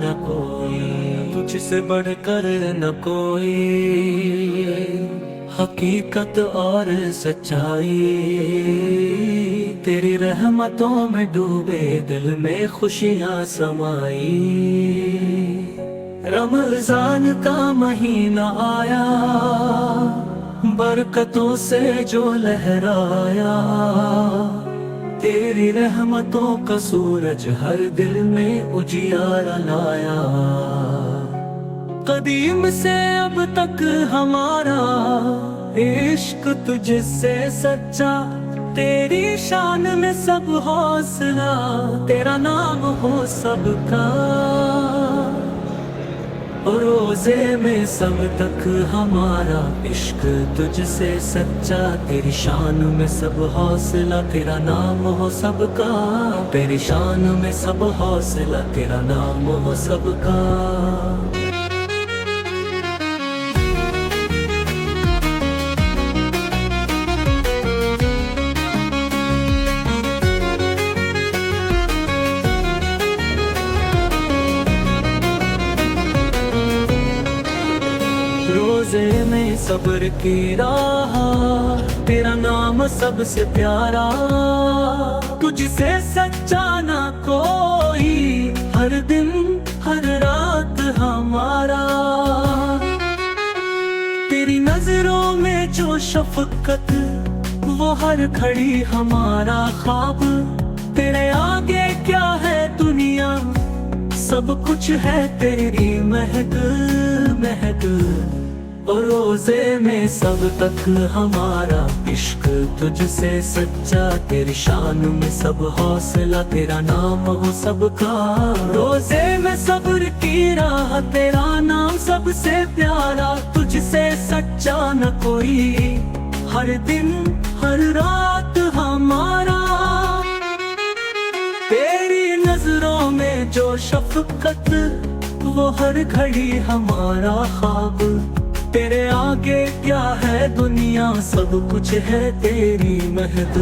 न कोई, तुझसे बढ़कर न कोई। हकीकत और सच्चाई, तेरी रहमतों में डूबे दिल में खुशियाँ समाई। रमजान का महीना आया, बरकतों से जो लहराया। तेरी रहमतों का सूरज हर दिल में उजियारा लाया। कदीम से अब तक हमारा इश्क तुझसे सच्चा, तेरी शान में सब हौसला, तेरा नाम हो सबका। रोज़े में सब तक हमारा इश्क तुझसे सच्चा, तेरी शान में सब हौसला, तेरा नाम हो सबका। तेरी शान में सब हौसला, तेरा नाम हो सबका। रोज़े में सब्र की राह, तेरा नाम सबसे प्यारा। तुझसे सच्चा ना कोई, हर दिन हर रात हमारा। तेरी नजरों में जो शफकत, वो हर घड़ी हमारा ख्वाब। तेरे आगे क्या है दुनिया, सब कुछ है तेरी महक महक। और रोज़े में सब तक हमारा इश्क तुझसे सच्चा, तेरी शान में सब हौसला, तेरा नाम हो सबका। रोज़े में सब्र की राह, तेरा नाम सबसे प्यारा। तुझसे सच्चा न कोई, हर दिन हर रात हमारा। तेरी नजरों में जो शफकत, वो हर घड़ी हमारा ख्वाब। तेरे आगे क्या है दुनिया, सब कुछ है तेरी महक।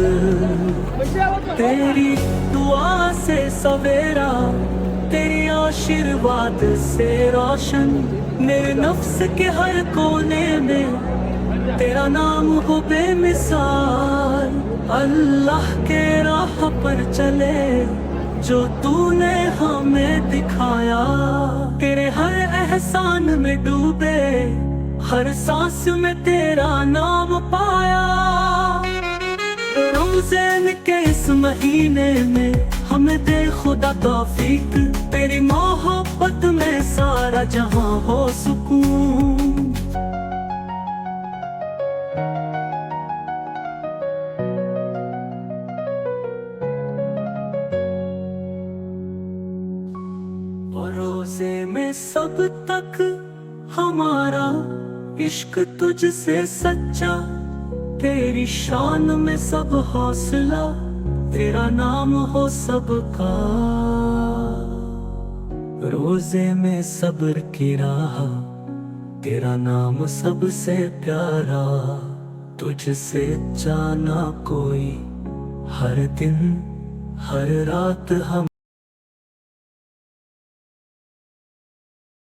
तेरी दुआ से सवेरा, तेरी आशीर्वाद से रोशन। मेरे नफ्स के हर कोने में तेरा नाम हो बेमिसाल। अल्लाह के राह पर चले जो तूने हमें दिखाया। तेरे हर एहसान में डूबे, हर सांस में तेरा नाम पाया। रमज़ान के इस महीने में हमें दे खुदा तौफीक, तेरी मोहब्बत में सारा जहां हो सुकून। और रोज़े में सब तक हमारा इश्क तुझसे सच्चा, तेरी शान में सब हौसला, तेरा नाम हो सबका। रोज़े में सब्र की राह, तेरा नाम सबसे प्यारा। तुझसे जाना कोई, हर दिन हर रात हम